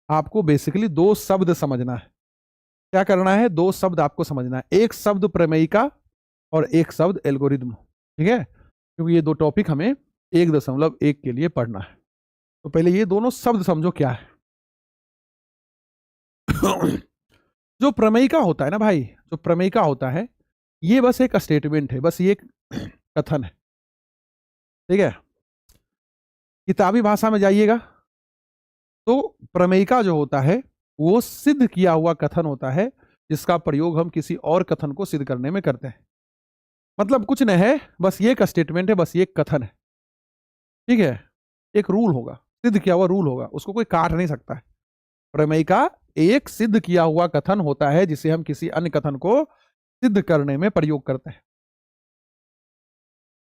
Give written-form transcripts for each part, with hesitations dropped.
आपको बेसिकली दो शब्द समझना है। क्या करना है? दो शब्द आपको समझना है, एक शब्द प्रमेयिका और एक शब्द एल्गोरिदम। ठीक है, क्योंकि ये दो टॉपिक हमें 1.1 के लिए पढ़ना है। तो पहले ये दोनों शब्द समझो क्या है। जो प्रमेयिका होता है ना भाई, जो प्रमेयिका होता है ये बस एक स्टेटमेंट है, बस ये एक कथन है। ठीक है, किताबी भाषा में जाइएगा तो प्रमेयिका जो होता है वो सिद्ध किया हुआ कथन होता है, जिसका प्रयोग हम किसी और कथन को सिद्ध करने में करते हैं। मतलब कुछ नहीं है, बस ये एक स्टेटमेंट है, बस ये एक कथन है। ठीक है, एक रूल होगा, सिद्ध किया हुआ रूल होगा, उसको कोई काट नहीं सकता है। प्रमेयिका एक सिद्ध किया हुआ कथन होता है जिसे हम किसी अन्य कथन को सिद्ध करने में प्रयोग करते हैं।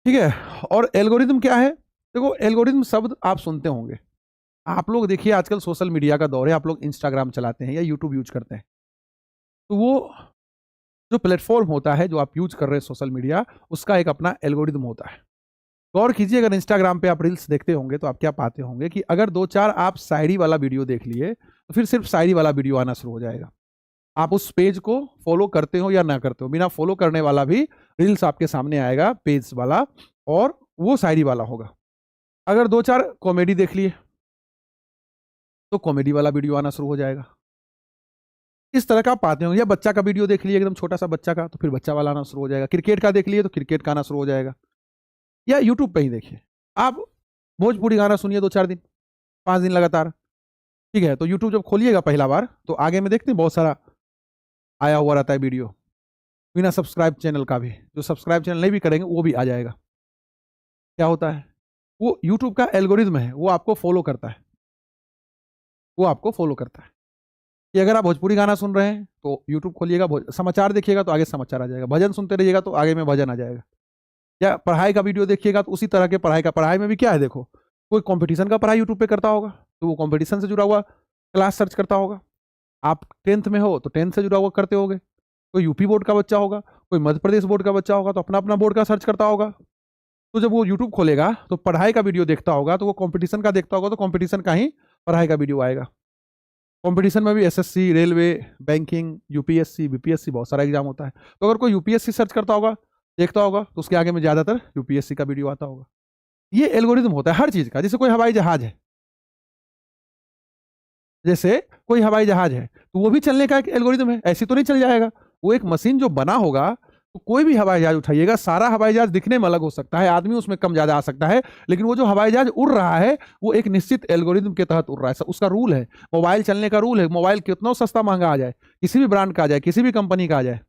ठीक है, और एल्गोरिदम क्या है? देखो, एल्गोरिदम शब्द आप सुनते होंगे। आप लोग देखिए, आजकल सोशल मीडिया का दौर है, आप लोग इंस्टाग्राम चलाते हैं या यूट्यूब यूज करते हैं, तो वो जो प्लेटफॉर्म होता है जो आप यूज कर रहे हैं सोशल मीडिया, उसका एक अपना एल्गोरिदम होता है। गौर कीजिए, अगर इंस्टाग्राम पे आप रील्स देखते होंगे तो आप क्या पाते होंगे कि अगर दो चार आप शायरी वाला वीडियो देख लिए तो फिर सिर्फ शायरी वाला वीडियो आना शुरू हो जाएगा। आप उस पेज को फॉलो करते हो या ना करते हो, बिना फॉलो करने वाला भी रील्स आपके सामने आएगा पेज वाला, और वो शायरी वाला होगा। अगर दो चार कॉमेडी देख लिए तो कॉमेडी वाला वीडियो आना शुरू हो जाएगा। इस तरह का आप पाते होंगे। या बच्चा का वीडियो देख लिए, एकदम छोटा सा बच्चा का, तो फिर बच्चा वाला आना शुरू हो जाएगा। क्रिकेट का देख लिए तो क्रिकेट का आना शुरू हो जाएगा। या यूट्यूब पे ही देखिए आप, भोजपुरी गाना सुनिए 2-4 दिन, 5 दिन लगातार। ठीक है, तो यूट्यूब जब खोलिएगा पहला बार तो आगे में देखते हैं बहुत सारा आया हुआ रहता है वीडियो, बिना सब्सक्राइब चैनल का भी। जो सब्सक्राइब चैनल नहीं भी करेंगे वो भी आ जाएगा। क्या होता है? वो यूट्यूब का एल्गोरिज्म है, वो आपको फॉलो करता है, वो आपको फॉलो करता है कि अगर आप भोजपुरी गाना सुन रहे हैं तो यूट्यूब खोलिएगा, समाचार देखिएगा तो आगे समाचार आ जाएगा, भजन सुनते रहिएगा तो आगे में भजन आ जाएगा। या पढ़ाई का वीडियो देखिएगा तो उसी तरह के पढ़ाई में भी क्या है, देखो, कोई कंपटीशन का पढ़ाई यूट्यूब पे करता होगा तो वो कंपटीशन से जुड़ा हुआ क्लास सर्च करता होगा। आप 10th में हो तो 10th से जुड़ा हुआ करते होगे। कोई यूपी बोर्ड का बच्चा होगा, कोई मध्य प्रदेश बोर्ड का बच्चा होगा तो अपना अपना बोर्ड का सर्च करता होगा। तो जब वो यूट्यूब खोलेगा तो पढ़ाई का वीडियो देखता होगा, तो वो कंपटीशन का देखता होगा तो कंपटीशन का ही पढ़ाई का वीडियो आएगा। कंपटीशन में भी SSC, railway, banking, UPSC, BPSC, बहुत सारा एग्जाम होता है। तो अगर कोई यूपीएससी सर्च करता होगा, देखता होगा, तो उसके आगे में ज्यादातर यूपीएससी का वीडियो आता होगा। ये एल्गोरिदम होता है हर चीज का। जैसे कोई हवाई जहाज है, जैसे कोई हवाई जहाज है तो वो भी चलने का एक एल्गोरिदम है, ऐसी तो नहीं चल जाएगा। वो एक मशीन जो बना होगा, तो कोई भी हवाई जहाज उठाइएगा, सारा हवाई जहाज दिखने में अलग हो सकता है, आदमी उसमें कम ज्यादा आ सकता है, लेकिन वो जो हवाई जहाज उड़ रहा है वो एक निश्चित एल्गोरिदम के तहत उड़ रहा है। उसका रूल है। मोबाइल चलने का रूल है। मोबाइल कितना सस्ता महंगा आ जाए, किसी भी ब्रांड का आ जाए, किसी भी कंपनी का आ जाए,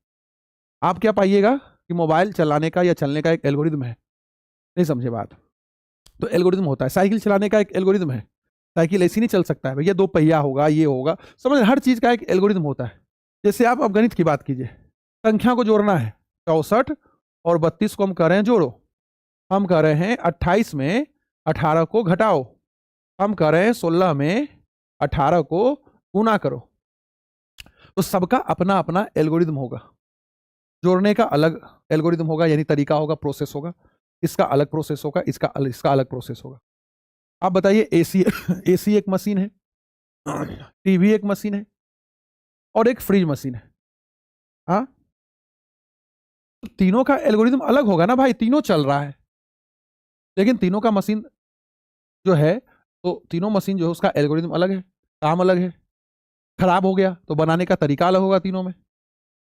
आप क्या पाइएगा कि मोबाइल चलाने का या चलने का एक एल्गोरिदम है। नहीं समझे बात? तो एल्गोरिदम होता है। साइकिल चलाने का एक एल्गोरिदम है, साइकिल ऐसी नहीं चल सकता है भैया, 2 पहिया होगा, ये होगा, समझ। हर चीज का एक एल्गोरिदम होता है। जैसे आप अब गणित की बात कीजिए, संख्या को जोड़ना है, 64 और 32 को हम कह रहे हैं जोड़ो। हम कह रहे हैं 28 में 18 को घटाओ। हम कह रहे हैं 16 में 18 को गुना करो। तो सबका अपना अपना एल्गोरिदम होगा। जोड़ने का अलग एल्गोरिदम होगा, यानी तरीका होगा, प्रोसेस होगा। इसका अलग प्रोसेस होगा, इसका अलग प्रोसेस होगा। आप बताइए, एसी एसी एक मशीन है, टीवी एक मशीन है, और एक फ्रिज मशीन है। हाँ, तो तीनों का एल्गोरिदम अलग होगा ना भाई, तीनों चल रहा है, लेकिन तीनों का मशीन जो है, तो तीनों मशीन जो है उसका एल्गोरिदम अलग है, काम अलग है। खराब हो गया तो बनाने का तरीका अलग होगा तीनों में।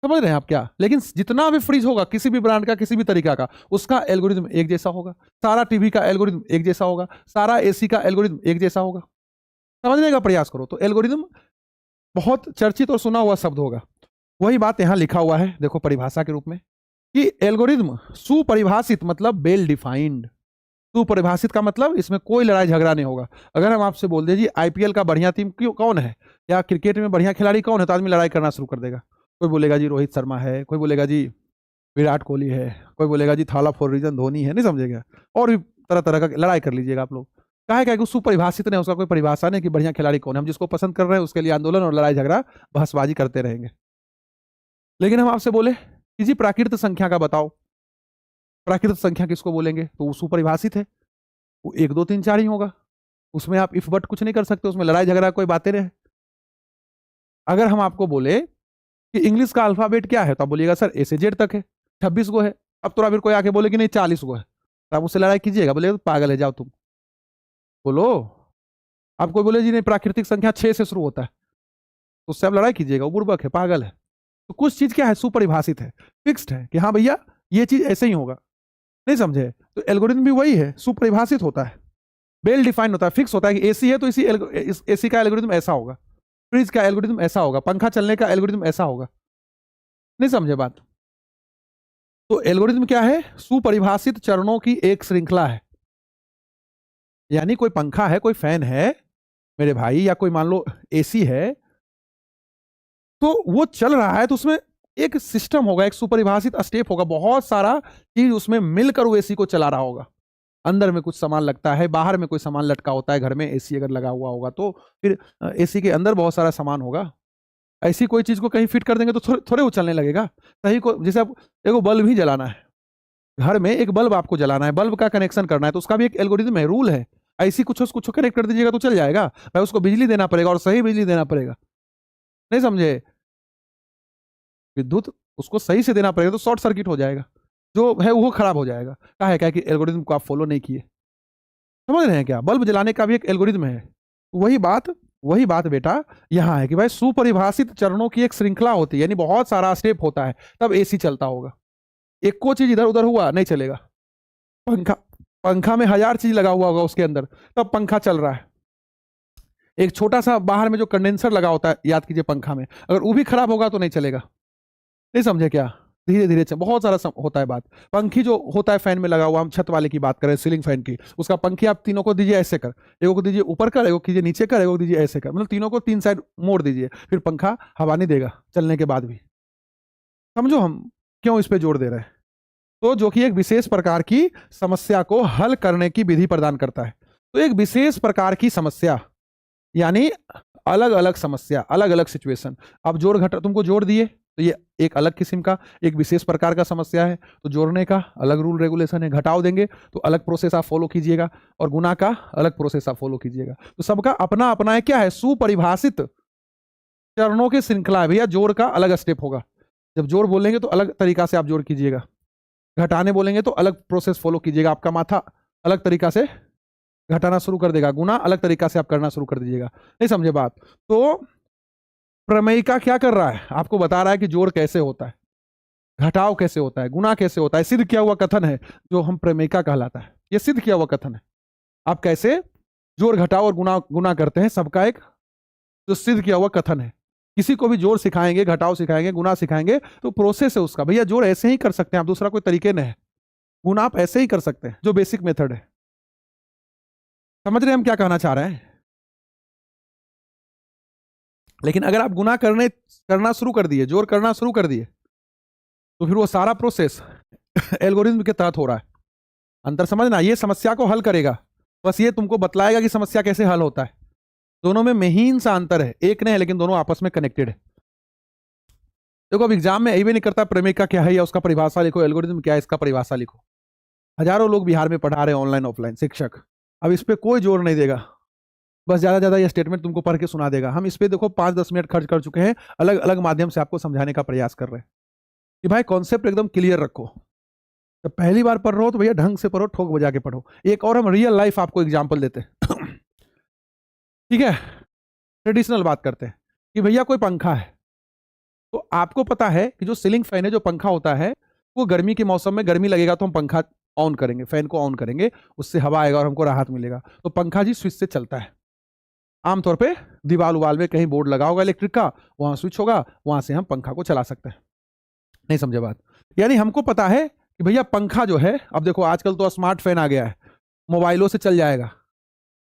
समझ रहे हैं आप क्या? लेकिन जितना भी फ्रिज होगा, किसी भी ब्रांड का, किसी भी तरीका का, उसका एल्गोरिदम एक जैसा होगा। सारा टीवी का एल्गोरिदम एक जैसा होगा, सारा एसी का एल्गोरिदम एक जैसा होगा। समझने का प्रयास करो। तो एल्गोरिदम बहुत चर्चित और सुना हुआ शब्द होगा। वही बात यहां लिखा हुआ है, देखो, परिभाषा के रूप में, कि एल्गोरिदम सुपरिभाषित मतलब वेल डिफाइंड। सुपरिभाषित का मतलब इसमें कोई लड़ाई झगड़ा नहीं होगा। अगर हम आपसे बोल दें जी आईपीएल का बढ़िया टीम क्यों कौन है, या क्रिकेट में बढ़िया खिलाड़ी कौन है, तो आदमी लड़ाई करना शुरू कर देगा। कोई बोलेगा जी रोहित शर्मा है, कोई बोलेगा जी विराट कोहली है, कोई बोलेगा जी थाला फॉर रीजन धोनी है। नहीं समझेगा? और भी तरह तरह का लड़ाई कर लीजिएगा आप लोग। क्या है कि सुपरिभाषित नहीं, उसका कोई परिभाषा नहीं कि बढ़िया खिलाड़ी कौन है। हम जिसको पसंद कर रहे हैं उसके लिए आंदोलन और लड़ाई झगड़ा बहसबाजी करते रहेंगे। लेकिन हम आपसे बोले कि जी प्राकृत संख्या का बताओ, प्राकृत संख्या किसको बोलेंगे, तो वो सुपरिभाषित है, वो 1 2 3 4 ही होगा। उसमें आप इफ बट कुछ नहीं कर सकते, उसमें लड़ाई झगड़ा कोई बातें नहीं है। अगर हम आपको बोले कि इंग्लिश का अल्फाबेट क्या है तो आप बोलिएगा सर ए से जेड तक है, 26 गो है। अब तो फिर कोई आके बोले कि नहीं 40 गो है, तो आप उससे लड़ाई कीजिएगा, बोले तो पागल है, जाओ तुम बोलो। आप कोई बोले जी नहीं प्राकृतिक संख्या 6 से शुरू होता है, तो उससे आप लड़ाई कीजिएगा, वो बुर्बक है, पागल है। तो कुछ चीज क्या है, सुपरिभाषित है, फिक्स्ड है कि हाँ भैया ये चीज ऐसे ही होगा, नहीं समझे? तो एल्गोरिथम भी वही है, सुपरिभाषित होता है, वेल डिफाइंड होता है, फिक्स होता है कि एसी है तो इसी एसी का एल्गोरिथम ऐसा होगा, फ्रिज का एल्गोरिथम ऐसा होगा, पंखा चलने का एल्गोरिथम ऐसा होगा, नहीं समझे बात? तो एल्गोरिथम क्या है, सुपरिभाषित चरणों की एक श्रृंखला है। यानी कोई पंखा है, कोई फैन है मेरे भाई, या कोई मान लो एसी है, तो वो चल रहा है तो उसमें एक सिस्टम होगा, एक सुपरिभाषित स्टेप होगा, बहुत सारा चीज उसमें मिलकर वो एसी को चला रहा होगा। अंदर में कुछ सामान लगता है, बाहर में कोई सामान लटका होता है, घर में एसी अगर लगा हुआ होगा तो फिर एसी के अंदर बहुत सारा सामान होगा। ऐसी कोई चीज को कहीं फिट कर देंगे तो थोड़े उछलने लगेगा। सही को जैसे अब देखो बल्ब ही जलाना है, घर में एक बल्ब आपको जलाना है, बल्ब का कनेक्शन करना है, तो उसका भी एक एल्गोरिथम है, रूल है। ऐसी कुछ कनेक्ट कर दीजिएगा तो चल जाएगा भाई, उसको बिजली देना पड़ेगा और सही बिजली देना पड़ेगा, नहीं समझे? विद्युत उसको सही से देना पड़ेगा, तो शॉर्ट सर्किट हो जाएगा, जो है वो खराब हो जाएगा। क्या है कि एल्गोरिथम को आप फॉलो नहीं किए, समझ रहे हैं क्या? बल्ब जलाने का भी एक एल्गोरिथम है। वही बात बेटा यहां है कि भाई सुपरिभाषित चरणों की एक श्रृंखला होती है, यानी बहुत सारा स्टेप होता है, तब एसी चलता होगा। एक को चीज इधर उधर हुआ नहीं चलेगा। पंखा पंखा में 1000 चीज लगा हुआ होगा उसके अंदर, तब पंखा चल रहा है। एक छोटा सा बाहर में जो कंडेंसर लगा होता है, याद कीजिए पंखा में, अगर वो भी खराब होगा तो नहीं चलेगा, नहीं समझे क्या? धीरे धीरे बहुत सारा होता है बात। पंखी जो होता है फैन में लगा हुआ, हम छत वाले की बात करें, सीलिंग फैन की, उसका पंखी आप तीनों को दीजिए ऐसे कर, एगो को दीजिए ऊपर कर, एगो कीजिए नीचे कर, एगो दीजिए ऐसे कर, मतलब तीनों को 3 साइड मोड़ दीजिए, फिर पंखा हवा नहीं देगा चलने के बाद भी। समझो हम क्यों इस पे जोर दे रहे हैं? तो जो कि एक विशेष प्रकार की समस्या को हल करने की विधि प्रदान करता है। तो एक विशेष प्रकार की समस्या यानी अलग अलग समस्या, अलग अलग सिचुएशन। अब जोड़ घटा तुमको जोड़ दिए तो ये एक अलग किस्म का एक विशेष प्रकार का समस्या है, तो जोड़ने का अलग रूल रेगुलेशन है, घटाव देंगे तो अलग प्रोसेस आप फॉलो कीजिएगा, और गुना का अलग प्रोसेस आप फॉलो कीजिएगा। तो सबका अपना अपना है, क्या है, सुपरिभाषित चरणों की श्रृंखला है भैया। जोड़ का अलग स्टेप होगा, जब जोड़ बोलेंगे तो अलग तरीका से आप जोड़ कीजिएगा, घटाने बोलेंगे तो अलग प्रोसेस फॉलो कीजिएगा, आपका माथा अलग तरीका से घटाना शुरू कर देगा, गुना अलग तरीका से आप करना शुरू कर दीजिएगा, नहीं समझे बात? तो प्रमेयिका क्या कर रहा है, आपको बता रहा है कि जोड़ कैसे होता है, घटाव कैसे होता है, गुना कैसे होता है, सिद्ध किया हुआ कथन है जो हम प्रमेयिका कहलाता है, ये सिद्ध किया हुआ कथन है। आप कैसे जोड़ घटाव और गुना गुना करते हैं, सबका एक जो सिद्ध किया हुआ कथन है। किसी को भी जोड़ सिखाएंगे, घटाव सिखाएंगे, गुना सिखाएंगे तो प्रोसेस है उसका, भैया जोड़ ऐसे ही कर सकते हैं आप, दूसरा कोई तरीके नहीं है, गुना आप ऐसे ही कर सकते हैं, जो बेसिक मेथड है। समझ रहे हैं हम क्या कहना चाह रहे हैं? लेकिन अगर आप गुना करना शुरू कर दिए, जोड़ करना शुरू कर दिए, तो फिर वो सारा प्रोसेस एल्गोरिथम के तहत हो रहा है। अंतर समझना, ये समस्या को हल करेगा, बस ये तुमको बतलाएगा कि समस्या कैसे हल होता है। दोनों में महीन सा अंतर है, एक नहीं है लेकिन दोनों आपस में कनेक्टेड है। देखो अब एग्जाम में यही भी नहीं करता प्रेमिका क्या है या उसका परिभाषा लिखो, एल्गोरिथम क्या है इसका परिभाषा लिखो। हजारों लोग बिहार में पढ़ा रहे हैं ऑनलाइन ऑफलाइन शिक्षक, अब इस पर कोई जोर नहीं देगा, बस ज्यादा ज्यादा ये स्टेटमेंट तुमको पढ़ के सुना देगा। हम इस पे देखो 5-10 मिनट खर्च कर चुके हैं, अलग अलग माध्यम से आपको समझाने का प्रयास कर रहे हैं कि भाई कॉन्सेप्ट एकदम क्लियर रखो। जब पहली बार पढ़ रहे हो तो भैया ढंग से पढ़ो, ठोक बजा के पढ़ो। एक और हम रियल लाइफ आपको एग्जाम्पल देते हैं ठीक है, ट्रेडिशनल बात करते हैं कि भैया कोई पंखा है, तो आपको पता है कि जो सीलिंग फैन है, जो पंखा होता है, वो गर्मी के मौसम में गर्मी लगेगा तो हम पंखा ऑन करेंगे, फैन को ऑन करेंगे, उससे हवा आएगा और हमको राहत मिलेगा। तो पंखा जी स्विच से चलता है, आमतौर पे दीवार उवाल में कहीं बोर्ड लगा होगा इलेक्ट्रिक का, वहां स्विच होगा, वहां से हम पंखा को चला सकते हैं, नहीं समझे बात? यानी हमको पता है कि भैया पंखा जो है, अब देखो आजकल तो स्मार्ट फैन आ गया है, मोबाइलों से चल जाएगा,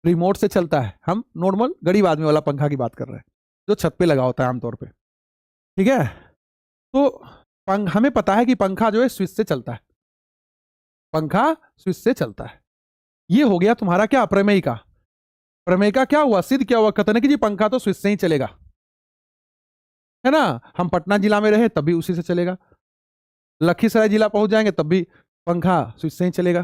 रिमोट से चलता है। हम नॉर्मल गरीब आदमी वाला पंखा की बात कर रहे हैं जो छत पे लगा होता है आमतौर पे, ठीक है? तो हमें पता है कि पंखा जो है स्विच से चलता है, पंखा स्विच से चलता है। ये हो गया तुम्हारा क्या, प्रमेय का। प्रमेय का क्या हुआ, सिद्ध क्या हुआ कथन है कि जी पंखा तो स्विच से ही चलेगा, है ना? हम पटना जिला में रहे तब भी उसी से चलेगा, लखीसराय जिला पहुंच जाएंगे तब भी पंखा स्विच से ही चलेगा,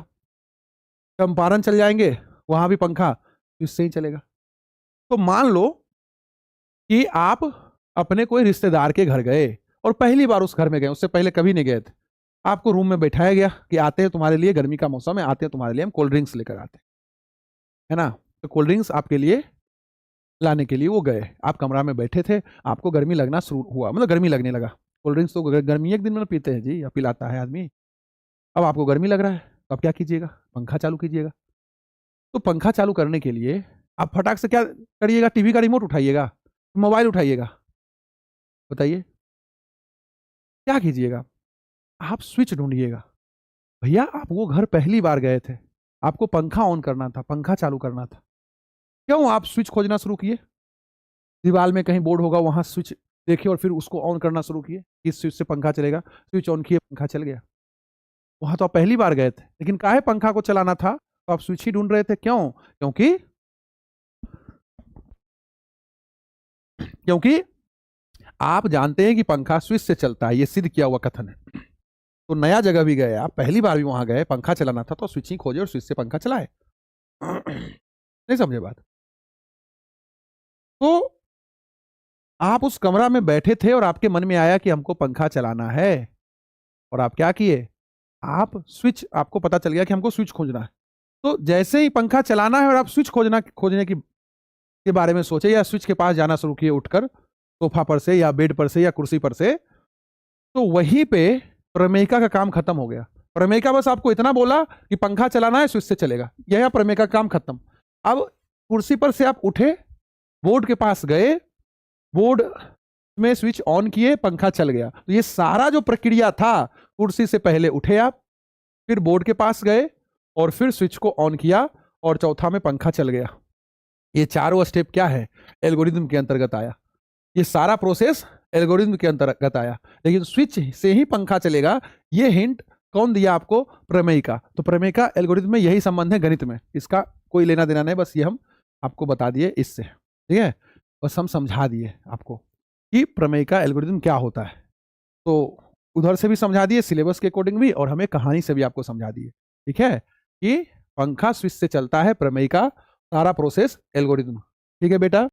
चंपारण चल जाएंगे वहां भी पंखा स्विच से ही चलेगा। तो मान लो कि आप अपने कोई रिश्तेदार के घर गए और पहली बार उस घर में गए, उससे पहले कभी नहीं गए थे। आपको रूम में बैठाया गया कि आते हैं तुम्हारे लिए, गर्मी का मौसम है, आते हैं तुम्हारे लिए हम कोल्ड ड्रिंक्स लेकर आते हैं, है ना। तो कोल्ड ड्रिंक्स आपके लिए लाने के लिए वो गए, आप कमरा में बैठे थे, आपको गर्मी लगना शुरू हुआ, मतलब गर्मी लगने लगा। कोल्ड ड्रिंक्स तो गर्मी एक दिन में पीते हैं जी, या पिलाता है आदमी। अब आपको गर्मी लग रहा है तो आप क्या कीजिएगा, पंखा चालू कीजिएगा। तो पंखा चालू करने के लिए आप फटाक से क्या करिएगा, टीवी का रिमोट उठाइएगा, मोबाइल उठाइएगा, बताइए क्या कीजिएगा, आप स्विच ढूंढिएगा। भैया आप वो घर पहली बार गए थे, आपको पंखा ऑन करना था, पंखा चालू करना था, क्यों आप स्विच खोजना शुरू किए? दीवार में कहीं बोर्ड होगा, वहां स्विच देखिए और फिर उसको ऑन करना शुरू किए, इस स्विच से पंखा चलेगा, स्विच ऑन किए, पंखा चल गया। वहां तो आप पहली बार गए थे, लेकिन काहे पंखा को चलाना था, तो आप स्विच ही ढूंढ रहे थे, क्यों? क्योंकि आप जानते हैं कि पंखा स्विच से चलता है, ये सिद्ध किया हुआ कथन है। तो नया जगह भी गए आप, पहली बार भी वहां गए, पंखा चलाना था तो स्विच ही खोजे और स्विच से पंखा चलाए। नहीं समझे बात? तो आप उस कमरा में बैठे थे और आपके मन में आया कि हमको पंखा चलाना है, और आप क्या किए, आप स्विच, आपको पता चल गया कि हमको स्विच खोजना है। तो जैसे ही पंखा चलाना है और आप स्विच खोजने के बारे में सोचे, या स्विच के पास जाना शुरू किए उठकर, सोफा पर से या बेड पर से या कुर्सी पर से, तो वहीं पे प्रमेयिका का काम खत्म हो गया। प्रमेयिका बस आपको इतना बोला कि पंखा चलाना है, स्विच से चलेगा, यह प्रमेयिका का काम खत्म। अब कुर्सी पर से आप उठे, बोर्ड के पास गए, बोर्ड में स्विच ऑन किए, पंखा चल गया। तो ये सारा जो प्रक्रिया था, कुर्सी से पहले उठे आप, फिर बोर्ड के पास गए और फिर स्विच को ऑन किया, और चौथा में पंखा चल गया। ये चारों स्टेप क्या है, एल्गोरिथम के अंतर्गत आया। ये सारा प्रोसेस एल्गोरिथम के अंतर्गत आया, लेकिन स्विच से ही पंखा चलेगा, ये हिंट कौन दिया आपको? प्रमेयिका। तो प्रमेयिका एल्गोरिथम में यही संबंध है, गणित में इसका कोई लेना देना नहीं, बस ये हम आपको बता दिए इससे, ठीक है, बस हम समझा दिए आपको कि प्रमेयिका एल्गोरिथम क्या होता है। तो उधर से भी समझा दिए, सिलेबस के अकॉर्डिंग भी, और हमें कहानी से भी आपको समझा दिए, ठीक है, कि पंखा स्विच से चलता है, प्रमेयिका, सारा प्रोसेस एल्गोरिथम। ठीक है बेटा।